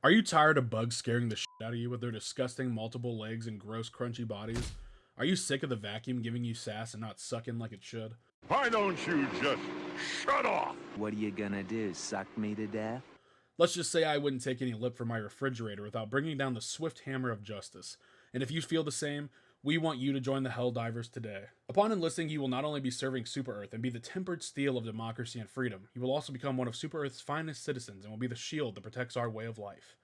Are you tired of bugs scaring the shit out of you with their disgusting multiple legs and gross crunchy bodies? Are you sick of the vacuum giving you sass and not sucking like it should? Why don't you just shut off? What are you gonna do, suck me to death? Let's just say I wouldn't take any lip from my refrigerator without bringing down the swift hammer of justice. And if you feel the same, we want you to join the Helldivers today. Upon enlisting, you will not only be serving Super Earth and be the tempered steel of democracy and freedom, you will also become one of Super Earth's finest citizens and will be the shield that protects our way of life.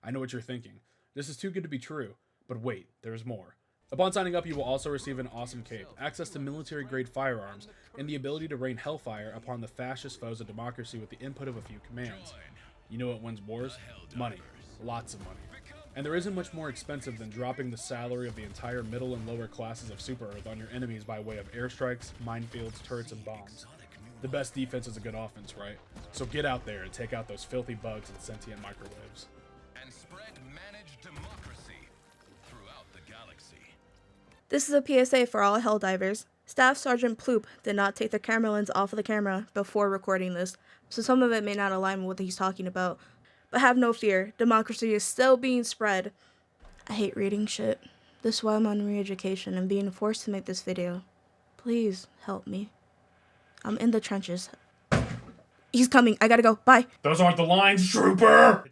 I know what you're thinking. This is too good to be true. But wait, there's more. Upon signing up, you will also receive an awesome cape, access to military-grade firearms, and the ability to rain hellfire upon the fascist foes of democracy with the input of a few commands. You know what wins wars? Money. Lots of money. And there isn't much more expensive than dropping the salary of the entire middle and lower classes of Super Earth on your enemies by way of airstrikes, minefields, turrets, and bombs. The best defense is a good offense, right? So get out there and take out those filthy bugs and sentient microwaves. And spread managed democracy throughout the galaxy. This is a PSA for all Helldivers. Staff Sergeant Ploop did not take the camera lens off of the camera before recording this, so some of it may not align with what he's talking about. But have no fear, democracy is still being spread. I hate reading shit. This is why I'm on re-education and being forced to make this video. Please help me. I'm in the trenches. He's coming. I gotta go. Bye. Those aren't the lines, trooper!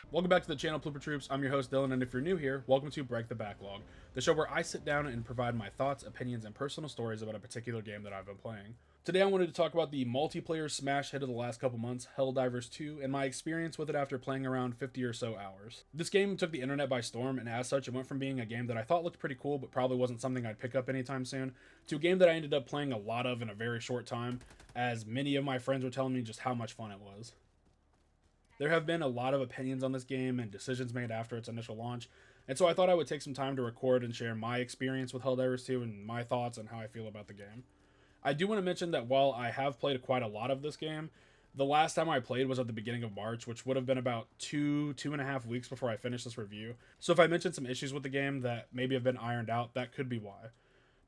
Welcome back to the channel, Plooper Troops. I'm your host, Dylan, and if you're new here, welcome to Break the Backlog, the show where I sit down and provide my thoughts, opinions, and personal stories about a particular game that I've been playing. Today I wanted to talk about the multiplayer smash hit of the last couple months, Helldivers 2, and my experience with it after playing around 50 or so hours. This game took the internet by storm, and as such, it went from being a game that I thought looked pretty cool, but probably wasn't something I'd pick up anytime soon, to a game that I ended up playing a lot of in a very short time, as many of my friends were telling me just how much fun it was. There have been a lot of opinions on this game and decisions made after its initial launch, and so I thought I would take some time to record and share my experience with Helldivers 2 and my thoughts on how I feel about the game. I do want to mention that while I have played quite a lot of this game, the last time I played was at the beginning of March, which would have been about two and a half weeks before I finished this review. So if I mention some issues with the game that maybe have been ironed out, that could be why.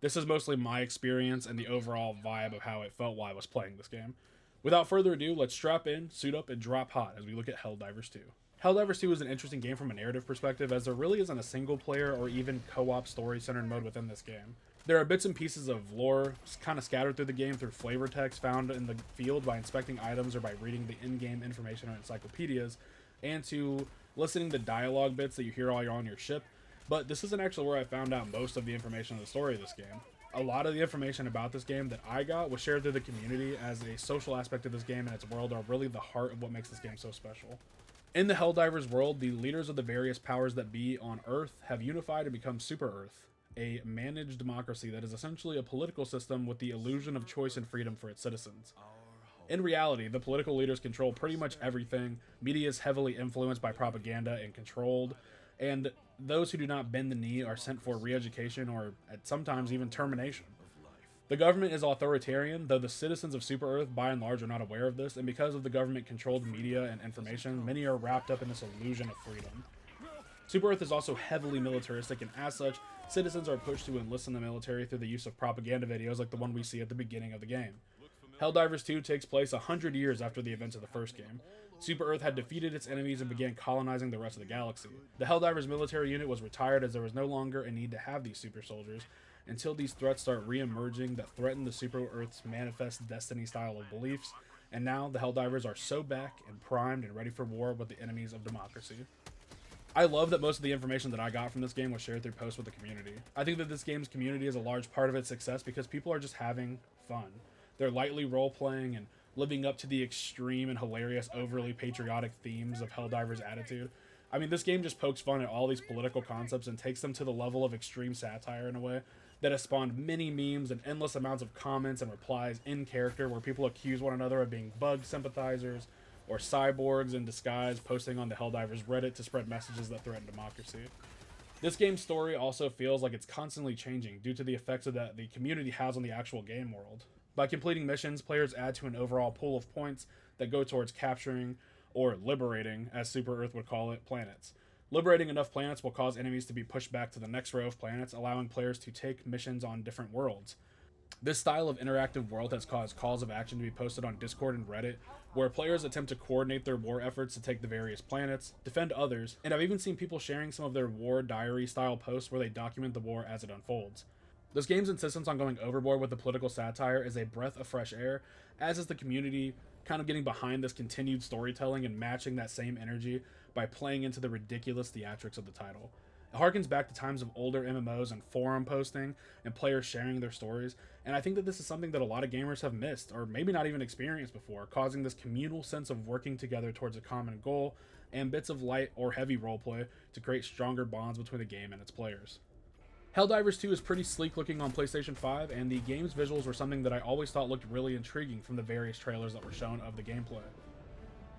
This is mostly my experience and the overall vibe of how it felt while I was playing this game. Without further ado, let's strap in, suit up, and drop hot as we look at Helldivers 2. Helldivers 2 is an interesting game from a narrative perspective, as there really isn't a single player or even co-op story-centered mode within this game. There are bits and pieces of lore kind of scattered through the game through flavor text found in the field by inspecting items or by reading the in-game information or encyclopedias, and to listening to dialogue bits that you hear while you're on your ship, but this isn't actually where I found out most of the information of the story of this game. A lot of the information about this game that I got was shared through the community, as a social aspect of this game and its world are really the heart of what makes this game so special. In the Helldivers world, the leaders of the various powers that be on Earth have unified and become Super Earth, a managed democracy that is essentially a political system with the illusion of choice and freedom for its citizens. In reality, the political leaders control pretty much everything, media is heavily influenced by propaganda and controlled, and those who do not bend the knee are sent for re-education or at sometimes even termination. The government is authoritarian, though the citizens of Super Earth by and large are not aware of this, and because of the government-controlled media and information, many are wrapped up in this illusion of freedom. Super Earth is also heavily militaristic, and as such, citizens are pushed to enlist in the military through the use of propaganda videos like the one we see at the beginning of the game. Helldivers 2 takes place 100 years after the events of the first game. Super Earth had defeated its enemies and began colonizing the rest of the galaxy. The Helldivers military unit was retired as there was no longer a need to have these super soldiers, until these threats start re-emerging that threaten the Super Earth's manifest destiny style of beliefs, and now the Helldivers are so back and primed and ready for war with the enemies of democracy. I love that most of the information that I got from this game was shared through posts with the community. I think that this game's community is a large part of its success because people are just having fun. They're lightly role-playing and living up to the extreme and hilarious, overly patriotic themes of Helldivers' attitude. I mean, this game just pokes fun at all these political concepts and takes them to the level of extreme satire in a way that has spawned many memes and endless amounts of comments and replies in character where people accuse one another of being bug sympathizers or cyborgs in disguise, posting on the Helldivers Reddit to spread messages that threaten democracy. This game's story also feels like it's constantly changing due to the effects that the community has on the actual game world. By completing missions, players add to an overall pool of points that go towards capturing, or liberating, as Super Earth would call it, planets. Liberating enough planets will cause enemies to be pushed back to the next row of planets, allowing players to take missions on different worlds. This style of interactive world has caused calls of action to be posted on Discord and Reddit, where players attempt to coordinate their war efforts to take the various planets, defend others, and I've even seen people sharing some of their war diary style posts where they document the war as it unfolds. This game's insistence on going overboard with the political satire is a breath of fresh air, as is the community kind of getting behind this continued storytelling and matching that same energy by playing into the ridiculous theatrics of the title. It harkens back to times of older MMOs and forum posting and players sharing their stories, and I think that this is something that a lot of gamers have missed, or maybe not even experienced before, causing this communal sense of working together towards a common goal, and bits of light or heavy roleplay to create stronger bonds between the game and its players. Helldivers 2 is pretty sleek looking on PlayStation 5, and the game's visuals were something that I always thought looked really intriguing from the various trailers that were shown of the gameplay.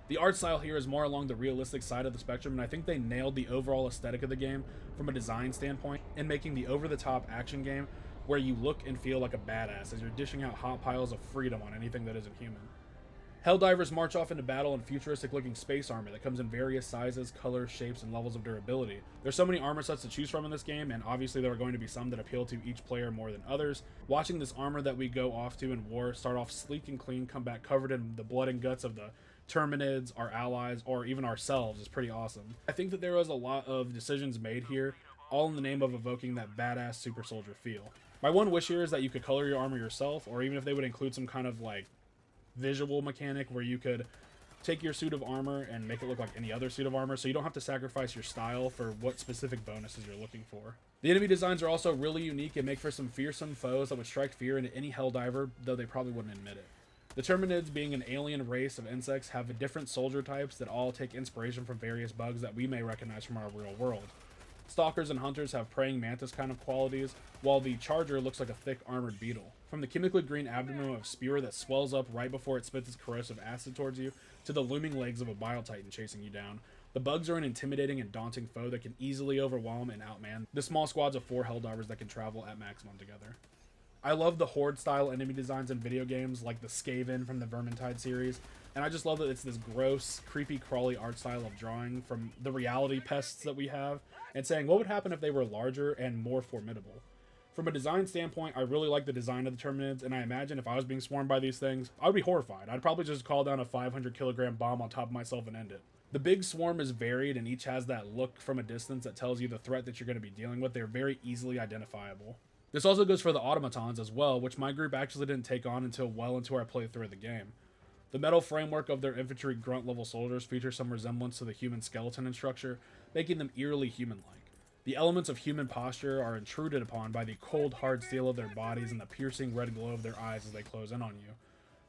The art style here is more along the realistic side of the spectrum, and I think they nailed the overall aesthetic of the game from a design standpoint in making the over-the-top action game where you look and feel like a badass as you're dishing out hot piles of freedom on anything that isn't human. Helldivers march off into battle in futuristic-looking space armor that comes in various sizes, colors, shapes, and levels of durability. There's so many armor sets to choose from in this game, and obviously there are going to be some that appeal to each player more than others. Watching this armor that we go off to in war start off sleek and clean, come back covered in the blood and guts of the Terminids, our allies, or even ourselves is pretty awesome. I think that there was a lot of decisions made here, all in the name of evoking that badass super soldier feel. My one wish here is that you could color your armor yourself, or even if they would include some kind of like visual mechanic where you could take your suit of armor and make it look like any other suit of armor, so you don't have to sacrifice your style for what specific bonuses you're looking for. The enemy designs are also really unique and make for some fearsome foes that would strike fear into any Helldiver, though they probably wouldn't admit it. The Terminids, being an alien race of insects, have different soldier types that all take inspiration from various bugs that we may recognize from our real world. Stalkers and hunters have praying mantis kind of qualities, while the Charger looks like a thick armored beetle. From the chemically green abdomen of a spewer that swells up right before it spits its corrosive acid towards you, to the looming legs of a Bile-Titan chasing you down, the bugs are an intimidating and daunting foe that can easily overwhelm and outman the small squads of 4 Helldivers that can travel at maximum together. I love the Horde-style enemy designs in video games like the Skaven from the Vermintide series, and I just love that it's this gross, creepy, crawly art style of drawing from the reality pests that we have, and saying what would happen if they were larger and more formidable. From a design standpoint, I really like the design of the Terminids, and I imagine if I was being swarmed by these things, I would be horrified. I'd probably just call down a 500-kilogram bomb on top of myself and end it. The big swarm is varied, and each has that look from a distance that tells you the threat that you're going to be dealing with. They're very easily identifiable. This also goes for the automatons as well, which my group actually didn't take on until well into our playthrough of the game. The metal framework of their infantry grunt level soldiers features some resemblance to the human skeleton in structure, making them eerily human-like. The elements of human posture are intruded upon by the cold hard steel of their bodies and the piercing red glow of their eyes as they close in on you.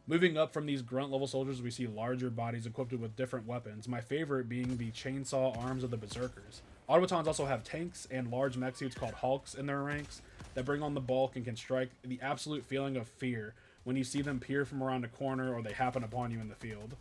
Moving up from these grunt level soldiers, we see larger bodies equipped with different weapons, my favorite being the chainsaw arms of the berserkers. Automatons also have tanks and large mech suits called Hulks in their ranks that bring on the bulk and can strike the absolute feeling of fear when you see them peer from around a corner or they happen upon you in the field.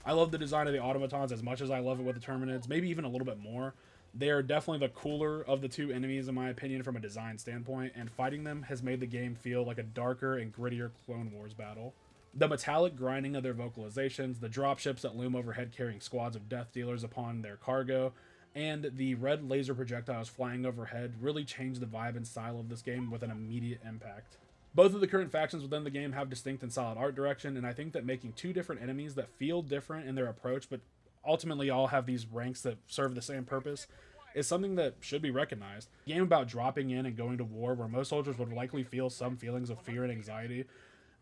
I love the design of the automatons as much as I love it with the Terminids, maybe even a little bit more. They are definitely the cooler of the two enemies in my opinion from a design standpoint, and fighting them has made the game feel like a darker and grittier Clone Wars battle. The metallic grinding of their vocalizations, the dropships that loom overhead carrying squads of death dealers upon their cargo, and the red laser projectiles flying overhead really changed the vibe and style of this game with an immediate impact. Both of the current factions within the game have distinct and solid art direction, and I think that making two different enemies that feel different in their approach, but ultimately all have these ranks that serve the same purpose, is something that should be recognized. A game about dropping in and going to war where most soldiers would likely feel some feelings of fear and anxiety,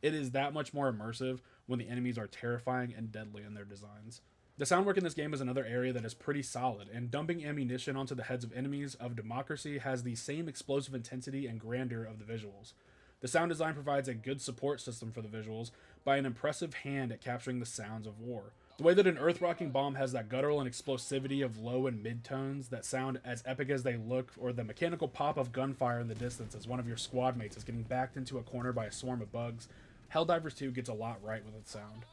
it is that much more immersive when the enemies are terrifying and deadly in their designs. The sound work in this game is another area that is pretty solid, and dumping ammunition onto the heads of enemies of democracy has the same explosive intensity and grandeur of the visuals. The sound design provides a good support system for the visuals by an impressive hand at capturing the sounds of war. The way that an earth-rocking bomb has that guttural and explosivity of low and mid-tones that sound as epic as they look, or the mechanical pop of gunfire in the distance as one of your squad mates is getting backed into a corner by a swarm of bugs, Helldivers 2 gets a lot right with its sound.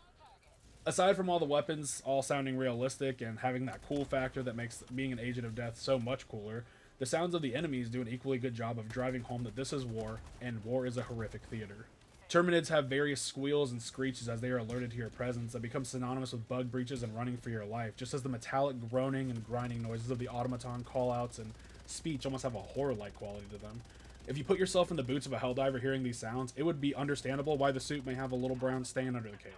Aside from all the weapons all sounding realistic and having that cool factor that makes being an agent of death so much cooler, the sounds of the enemies do an equally good job of driving home that this is war, and war is a horrific theater. Terminids have various squeals and screeches as they are alerted to your presence that become synonymous with bug breaches and running for your life, just as the metallic groaning and grinding noises of the automaton callouts and speech almost have a horror-like quality to them. If you put yourself in the boots of a Helldiver hearing these sounds, it would be understandable why the suit may have a little brown stain under the cape.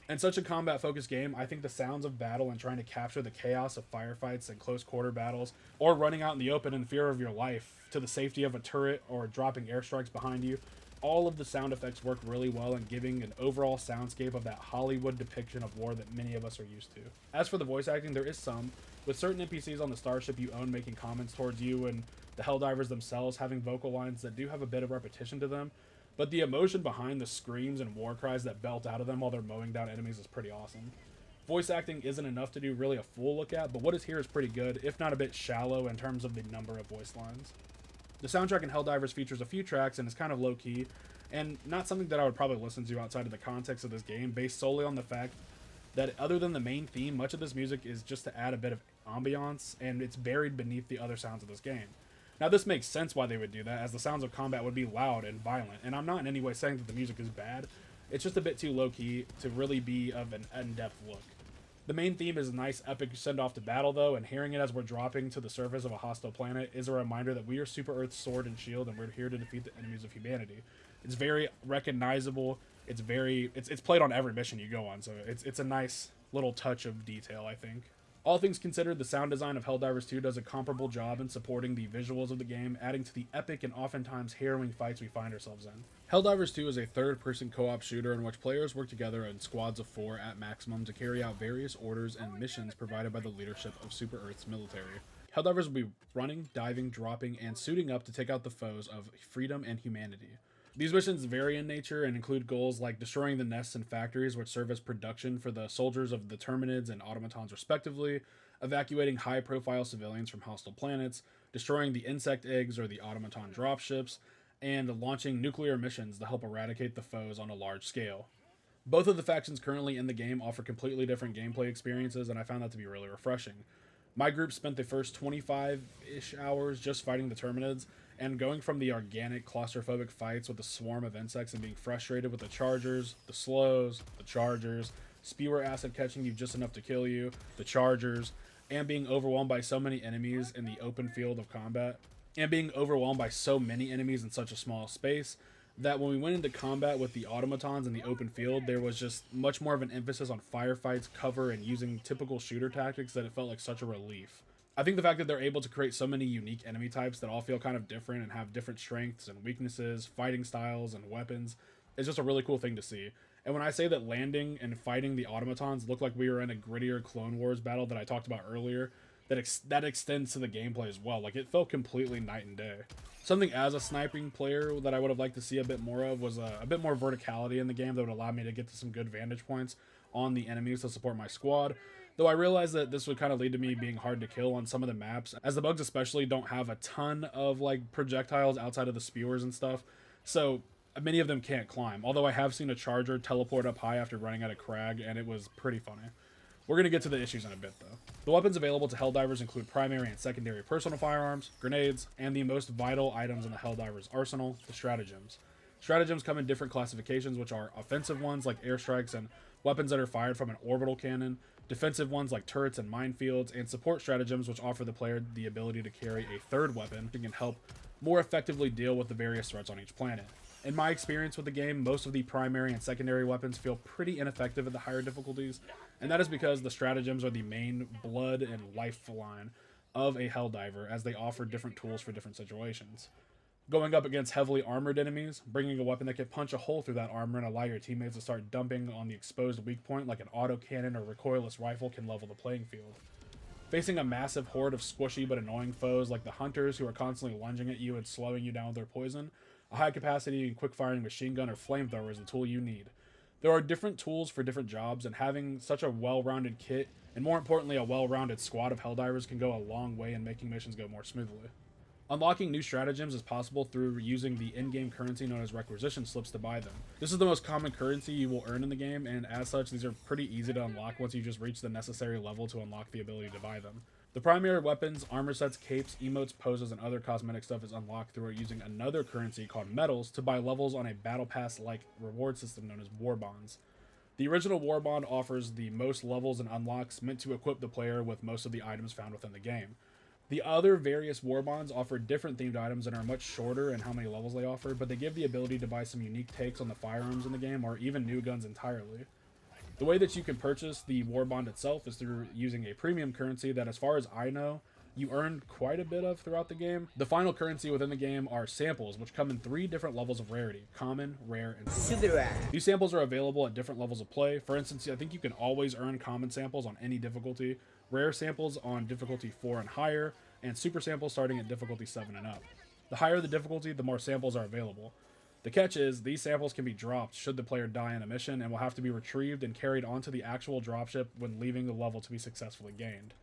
In such a combat-focused game, I think the sounds of battle and trying to capture the chaos of firefights and close-quarter battles, or running out in the open in fear of your life to the safety of a turret or dropping airstrikes behind you, all of the sound effects work really well in giving an overall soundscape of that Hollywood depiction of war that many of us are used to. As for the voice acting, there is some, with certain NPCs on the starship you own making comments towards you and the Helldivers themselves having vocal lines that do have a bit of repetition to them, but the emotion behind the screams and war cries that belt out of them while they're mowing down enemies is pretty awesome. Voice acting isn't enough to do really a full look at, but what is here is pretty good, if not a bit shallow in terms of the number of voice lines. The soundtrack in Helldivers features a few tracks and is kind of low-key, and not something that I would probably listen to outside of the context of this game, based solely on the fact that other than the main theme, much of this music is just to add a bit of ambiance, and it's buried beneath the other sounds of this game. Now, this makes sense why they would do that, as the sounds of combat would be loud and violent, and I'm not in any way saying that the music is bad, it's just a bit too low-key to really be of an in-depth look. The main theme is a nice epic send-off to battle, though, and hearing it as we're dropping to the surface of a hostile planet is a reminder that we are Super Earth's sword and shield, and we're here to defeat the enemies of humanity. It's very recognizable, it's played on every mission you go on, so it's a nice little touch of detail, I think. All things considered, the sound design of Helldivers 2 does a comparable job in supporting the visuals of the game, adding to the epic and oftentimes harrowing fights we find ourselves in. Helldivers 2 is a third-person co-op shooter in which players work together in squads of 4 at maximum to carry out various orders and missions provided by the leadership of Super Earth's military. Helldivers will be running, diving, dropping, and suiting up to take out the foes of freedom and humanity. These missions vary in nature and include goals like destroying the nests and factories which serve as production for the soldiers of the Terminids and Automatons respectively, evacuating high-profile civilians from hostile planets, destroying the insect eggs or the Automaton dropships, and launching nuclear missions to help eradicate the foes on a large scale. Both of the factions currently in the game offer completely different gameplay experiences, and I found that to be really refreshing. My group spent the first 25-ish hours just fighting the Terminids, and going from the organic claustrophobic fights with a swarm of insects and being frustrated with the chargers, the slows, the chargers, spewer acid catching you just enough to kill you, the chargers, and being overwhelmed by so many enemies in the open field of combat, and being overwhelmed by so many enemies in such a small space, that when we went into combat with the automatons in the open field, there was just much more of an emphasis on firefights, cover, and using typical shooter tactics that it felt like such a relief. I think the fact that they're able to create so many unique enemy types that all feel kind of different and have different strengths and weaknesses, fighting styles, and weapons is just a really cool thing to see. And when I say that landing and fighting the automatons looked like we were in a grittier Clone Wars battle that I talked about earlier, that extends to the gameplay as well. Like, it felt completely night and day. Something as a sniping player that I would have liked to see a bit more of was a bit more verticality in the game that would allow me to get to some good vantage points on the enemies to support my squad. Though I realize that this would kind of lead to me being hard to kill on some of the maps, as the bugs especially don't have a ton of like projectiles outside of the spewers and stuff, so many of them can't climb. Although I have seen a charger teleport up high after running at a crag, and it was pretty funny. We're going to get to the issues in a bit, though. The weapons available to Helldivers include primary and secondary personal firearms, grenades, and the most vital items in the Helldivers arsenal, the stratagems. Stratagems come in different classifications, which are offensive ones like airstrikes and weapons that are fired from an orbital cannon, defensive ones like turrets and minefields, and support stratagems, which offer the player the ability to carry a third weapon that can help more effectively deal with the various threats on each planet. In my experience with the game, most of the primary and secondary weapons feel pretty ineffective at the higher difficulties, and that is because the stratagems are the main blood and lifeline of a Helldiver, as they offer different tools for different situations. Going up against heavily armored enemies, bringing a weapon that can punch a hole through that armor and allow your teammates to start dumping on the exposed weak point like an autocannon or recoilless rifle can level the playing field. Facing a massive horde of squishy but annoying foes like the hunters who are constantly lunging at you and slowing you down with their poison, a high-capacity and quick-firing machine gun or flamethrower is the tool you need. There are different tools for different jobs, and having such a well-rounded kit, and more importantly a well-rounded squad of Helldivers, can go a long way in making missions go more smoothly. Unlocking new stratagems is possible through using the in-game currency known as requisition slips to buy them. This is the most common currency you will earn in the game, and as such, these are pretty easy to unlock once you just reach the necessary level to unlock the ability to buy them. The primary weapons, armor sets, capes, emotes, poses, and other cosmetic stuff is unlocked through using another currency called medals to buy levels on a battle pass-like reward system known as war bonds. The original war bond offers the most levels and unlocks meant to equip the player with most of the items found within the game. The other various war bonds offer different themed items and are much shorter in how many levels they offer, but they give the ability to buy some unique takes on the firearms in the game, or even new guns entirely. The way that you can purchase the war bond itself is through using a premium currency that, as far as I know, you earn quite a bit of throughout the game. The final currency within the game are samples, which come in 3 different levels of rarity: common, rare, and super. These samples are available at different levels of play. For instance, I think you can always earn common samples on any difficulty, rare samples on difficulty 4 and higher, and super samples starting at difficulty 7 and up. The higher the difficulty, the more samples are available. The catch is, these samples can be dropped should the player die in a mission, and will have to be retrieved and carried onto the actual dropship when leaving the level to be successfully gained.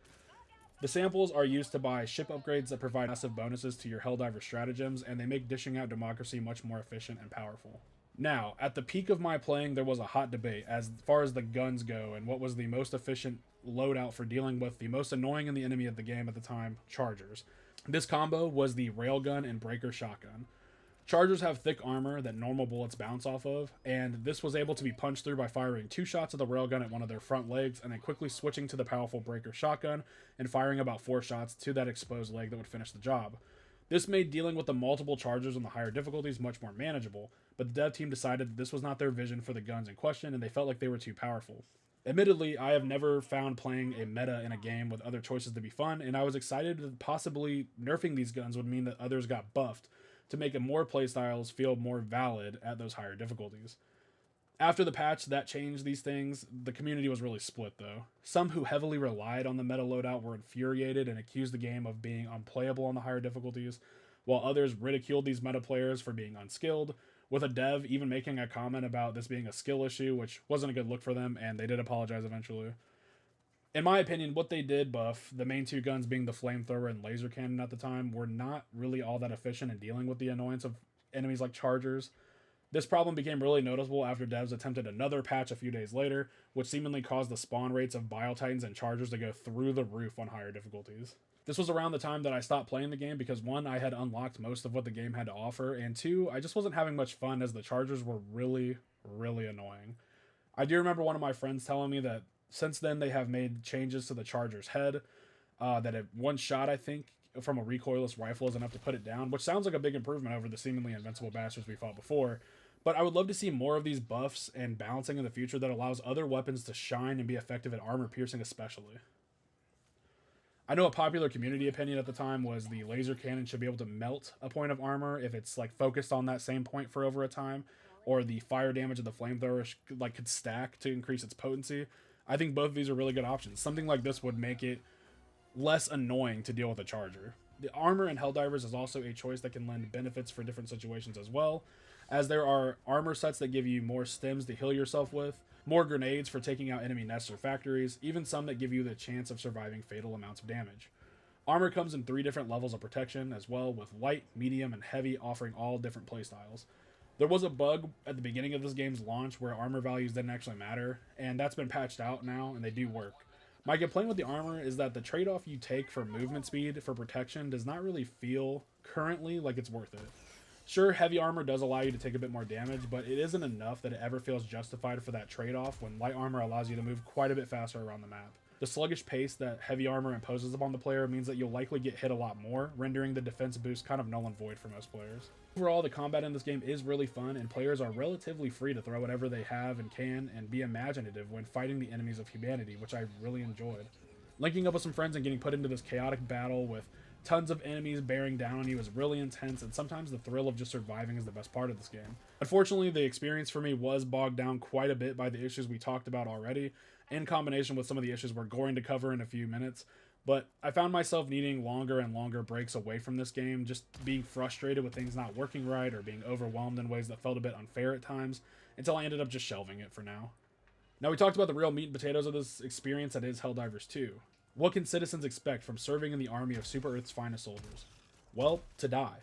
The samples are used to buy ship upgrades that provide massive bonuses to your Helldivers stratagems, and they make dishing out democracy much more efficient and powerful. Now, at the peak of my playing, there was a hot debate as far as the guns go and what was the most efficient loadout for dealing with the most annoying in the enemy of the game at the time, Chargers. This combo was the Railgun and Breaker Shotgun. Chargers have thick armor that normal bullets bounce off of, and this was able to be punched through by firing 2 shots of the railgun at one of their front legs, and then quickly switching to the powerful Breaker Shotgun and firing about 4 shots to that exposed leg that would finish the job. This made dealing with the multiple Chargers on the higher difficulties much more manageable, but the dev team decided that this was not their vision for the guns in question, and they felt like they were too powerful. Admittedly, I have never found playing a meta in a game with other choices to be fun, and I was excited that possibly nerfing these guns would mean that others got buffed, to make it more playstyles feel more valid at those higher difficulties. After the patch that changed these things, the community was really split though. Some who heavily relied on the meta loadout were infuriated and accused the game of being unplayable on the higher difficulties, while others ridiculed these meta players for being unskilled, with a dev even making a comment about this being a skill issue, which wasn't a good look for them, and they did apologize eventually. In my opinion, what they did buff, the main 2 guns being the flamethrower and laser cannon at the time, were not really all that efficient in dealing with the annoyance of enemies like Chargers. This problem became really noticeable after devs attempted another patch a few days later, which seemingly caused the spawn rates of Biotitans and Chargers to go through the roof on higher difficulties. This was around the time that I stopped playing the game because 1, I had unlocked most of what the game had to offer, and 2, I just wasn't having much fun as the Chargers were really, really annoying. I do remember one of my friends telling me that since then, they have made changes to the Charger's head, that at 1 shot, I think, from a recoilless rifle is enough to put it down, which sounds like a big improvement over the seemingly invincible bastards we fought before. But I would love to see more of these buffs and balancing in the future that allows other weapons to shine and be effective at armor piercing especially. I know a popular community opinion at the time was the laser cannon should be able to melt a point of armor if it's like focused on that same point for over a time, or the fire damage of the flamethrower could stack to increase its potency. I think both of these are really good options. Something like this would make it less annoying to deal with a Charger. The armor in Helldivers is also a choice that can lend benefits for different situations as well, as there are armor sets that give you more stems to heal yourself with, more grenades for taking out enemy nests or factories, even some that give you the chance of surviving fatal amounts of damage. Armor comes in 3 different levels of protection as well, with light, medium, and heavy offering all different playstyles. There was a bug at the beginning of this game's launch where armor values didn't actually matter, and that's been patched out now, and they do work. My complaint with the armor is that the trade-off you take for movement speed for protection does not really feel, currently, like it's worth it. Sure, heavy armor does allow you to take a bit more damage, but it isn't enough that it ever feels justified for that trade-off when light armor allows you to move quite a bit faster around the map. The sluggish pace that heavy armor imposes upon the player means that you'll likely get hit a lot more, rendering the defense boost kind of null and void for most players. Overall, the combat in this game is really fun, and players are relatively free to throw whatever they have and can, and be imaginative when fighting the enemies of humanity, which I really enjoyed. Linking up with some friends and getting put into this chaotic battle with tons of enemies bearing down on you is really intense, and sometimes the thrill of just surviving is the best part of this game. Unfortunately, the experience for me was bogged down quite a bit by the issues we talked about already, in combination with some of the issues we're going to cover in a few minutes, but I found myself needing longer and longer breaks away from this game, just being frustrated with things not working right or being overwhelmed in ways that felt a bit unfair at times, until I ended up just shelving it for now. Now, we talked about the real meat and potatoes of this experience that is Helldivers 2. What can citizens expect from serving in the army of Super Earth's finest soldiers? Well, to die.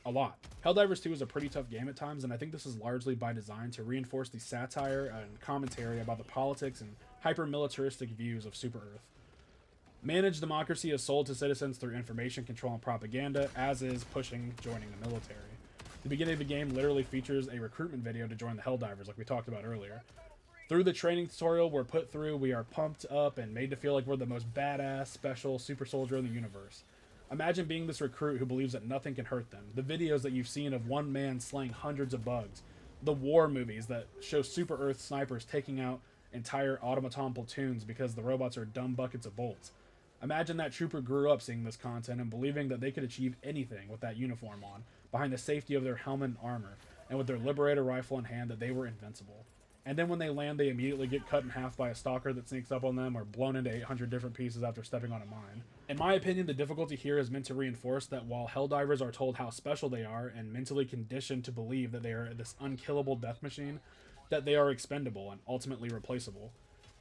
A lot. Helldivers 2 is a pretty tough game at times, and I think this is largely by design to reinforce the satire and commentary about the politics and hyper-militaristic views of Super Earth. Managed democracy is sold to citizens through information control and propaganda, as is pushing joining the military. The beginning of the game literally features a recruitment video to join the Helldivers, like we talked about earlier. Through the training tutorial we're put through, we are pumped up and made to feel like we're the most badass, special super soldier in the universe. Imagine being this recruit who believes that nothing can hurt them. The videos that you've seen of one man slaying hundreds of bugs. The war movies that show Super Earth snipers taking out entire automaton platoons because the robots are dumb buckets of bolts. Imagine that trooper grew up seeing this content and believing that they could achieve anything with that uniform on, behind the safety of their helmet and armor, and with their Liberator rifle in hand that they were invincible. And then when they land, they immediately get cut in half by a stalker that sneaks up on them or blown into 800 different pieces after stepping on a mine. In my opinion, the difficulty here is meant to reinforce that while Helldivers are told how special they are and mentally conditioned to believe that they are this unkillable death machine, that they are expendable and ultimately replaceable.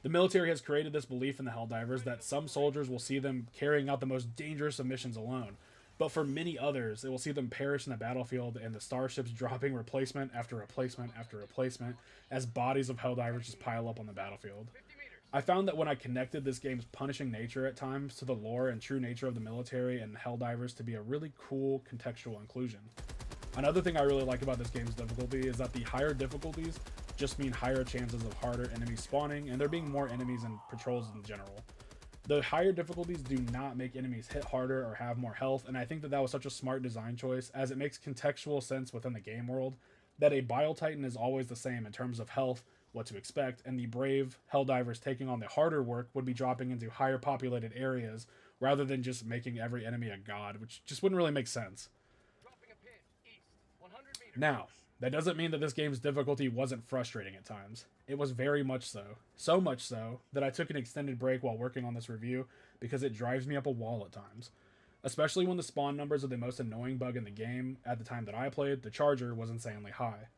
The military has created this belief in the Helldivers that some soldiers will see them carrying out the most dangerous of missions alone, but for many others, it will see them perish in the battlefield and the starships dropping replacement after replacement after replacement as bodies of Helldivers just pile up on the battlefield. I found that when I connected this game's punishing nature at times to the lore and true nature of the military and Helldivers to be a really cool contextual inclusion. Another thing I really like about this game's difficulty is that the higher difficulties just mean higher chances of harder enemies spawning and there being more enemies and patrols in general. The higher difficulties do not make enemies hit harder or have more health, and I think that was such a smart design choice as it makes contextual sense within the game world that a Bile Titan is always the same in terms of health, what to expect, and the brave Helldivers taking on the harder work would be dropping into higher populated areas rather than just making every enemy a god, which just wouldn't really make sense. Now, that doesn't mean that this game's difficulty wasn't frustrating at times. It was very much so. So much so that I took an extended break while working on this review because it drives me up a wall at times. Especially when the spawn numbers of the most annoying bug in the game at the time that I played, the Charger, was insanely high.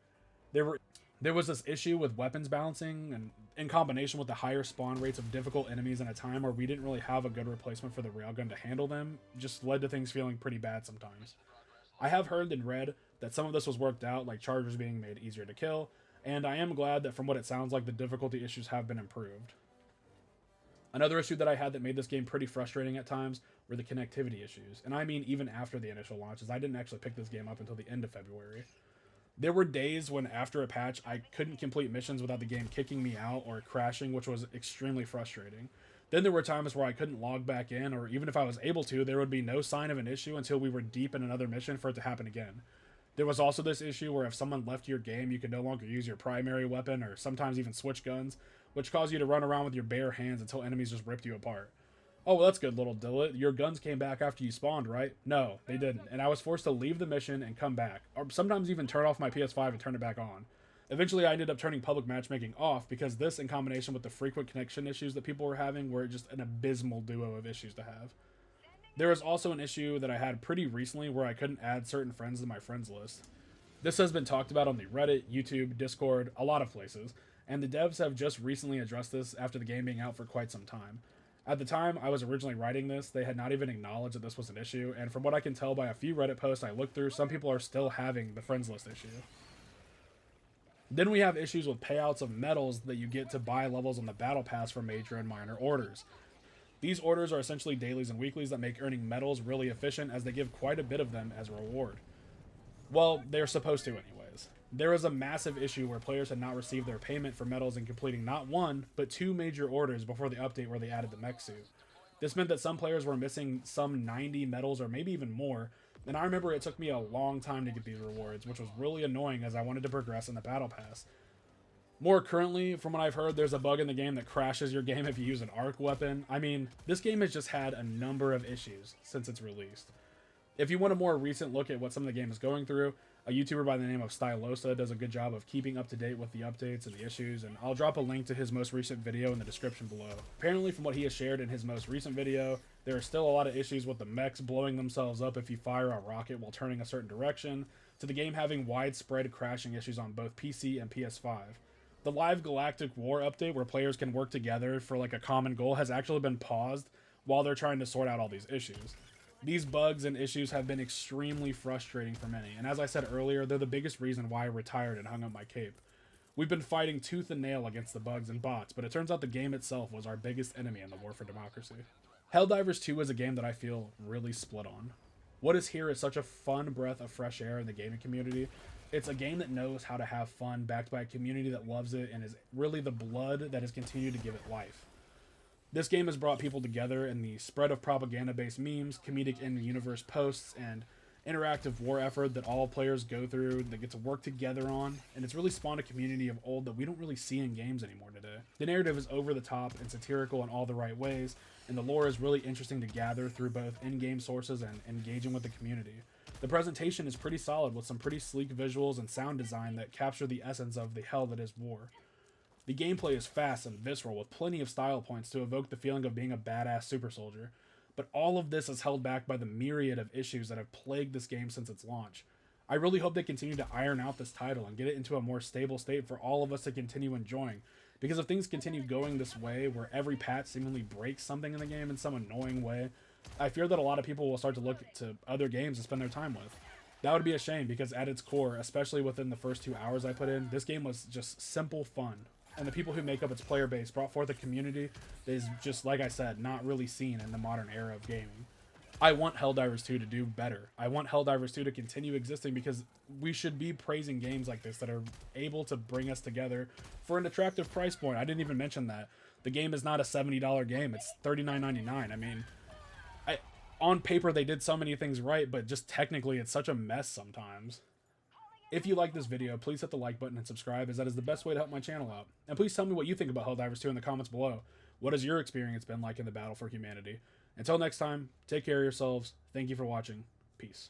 There was this issue with weapons balancing, and in combination with the higher spawn rates of difficult enemies in a time where we didn't really have a good replacement for the railgun to handle them, just led to things feeling pretty bad sometimes. I have heard and read that some of this was worked out, like Chargers being made easier to kill, and I am glad that from what it sounds like, the difficulty issues have been improved. Another issue that I had that made this game pretty frustrating at times were the connectivity issues, and I mean even after the initial launches. I didn't actually pick this game up until the end of February. There were days when after a patch I couldn't complete missions without the game kicking me out or crashing, which was extremely frustrating. Then there were times where I couldn't log back in, or even if I was able to, there would be no sign of an issue until we were deep in another mission for it to happen again. There was also this issue where if someone left your game, you could no longer use your primary weapon, or sometimes even switch guns, which caused you to run around with your bare hands until enemies just ripped you apart. Oh, well, that's good, little Dillet. Your guns came back after you spawned, right? No, they didn't, and I was forced to leave the mission and come back, or sometimes even turn off my PS5 and turn it back on. Eventually, I ended up turning public matchmaking off because this, in combination with the frequent connection issues that people were having, were just an abysmal duo of issues to have. There was also an issue that I had pretty recently where I couldn't add certain friends to my friends list. This has been talked about on the Reddit, YouTube, Discord, a lot of places, and the devs have just recently addressed this after the game being out for quite some time. At the time I was originally writing this, they had not even acknowledged that this was an issue, and from what I can tell by a few Reddit posts I looked through, some people are still having the friends list issue. Then we have issues with payouts of medals that you get to buy levels on the battle pass for major and minor orders. These orders are essentially dailies and weeklies that make earning medals really efficient as they give quite a bit of them as a reward. Well, they're supposed to anyways. There was a massive issue where players had not received their payment for medals in completing not one, but 2 major orders before the update where they added the mech suit. This meant that some players were missing some 90 medals or maybe even more, and I remember it took me a long time to get these rewards, which was really annoying as I wanted to progress in the battle pass. More currently, from what I've heard, there's a bug in the game that crashes your game if you use an arc weapon. I mean, this game has just had a number of issues since it's released. If you want a more recent look at what some of the game is going through, a YouTuber by the name of Stylosa does a good job of keeping up to date with the updates and the issues, and I'll drop a link to his most recent video in the description below. Apparently, from what he has shared in his most recent video, there are still a lot of issues with the mechs blowing themselves up if you fire a rocket while turning a certain direction, to the game having widespread crashing issues on both PC and PS5. The live Galactic War update, where players can work together for like a common goal, has actually been paused while they're trying to sort out all these issues. These bugs and issues have been extremely frustrating for many, and as I said earlier, they're the biggest reason why I retired and hung up my cape. We've been fighting tooth and nail against the bugs and bots, but it turns out the game itself was our biggest enemy in the war for democracy. Helldivers 2 is a game that I feel really split on. What is here is such a fun breath of fresh air in the gaming community. It's a game that knows how to have fun, backed by a community that loves it, and is really the blood that has continued to give it life. This game has brought people together in the spread of propaganda-based memes, comedic in-universe posts, and interactive war effort that all players go through, that get to work together on, and it's really spawned a community of old that we don't really see in games anymore today. The narrative is over the top and satirical in all the right ways, and the lore is really interesting to gather through both in-game sources and engaging with the community. The presentation is pretty solid with some pretty sleek visuals and sound design that capture the essence of the hell that is war. The gameplay is fast and visceral with plenty of style points to evoke the feeling of being a badass super soldier. But all of this is held back by the myriad of issues that have plagued this game since its launch. I really hope they continue to iron out this title and get it into a more stable state for all of us to continue enjoying. Because if things continue going this way, where every patch seemingly breaks something in the game in some annoying way, I fear that a lot of people will start to look to other games to spend their time with. That would be a shame because at its core, especially within the first 2 hours I put in, this game was just simple fun. And the people who make up its player base brought forth a community that is just, like I said, not really seen in the modern era of gaming. I want Helldivers 2 to do better. I want Helldivers 2 to continue existing because we should be praising games like this that are able to bring us together for an attractive price point. I didn't even mention that. The game is not a $70 game. It's $39.99. I mean, on paper they did so many things right, but just technically it's such a mess sometimes. If you like this video, please hit the like button and subscribe, as that is the best way to help my channel out. And please tell me what you think about Helldivers 2 in the comments below. What has your experience been like in the battle for humanity? Until next time, take care of yourselves. Thank you for watching. Peace.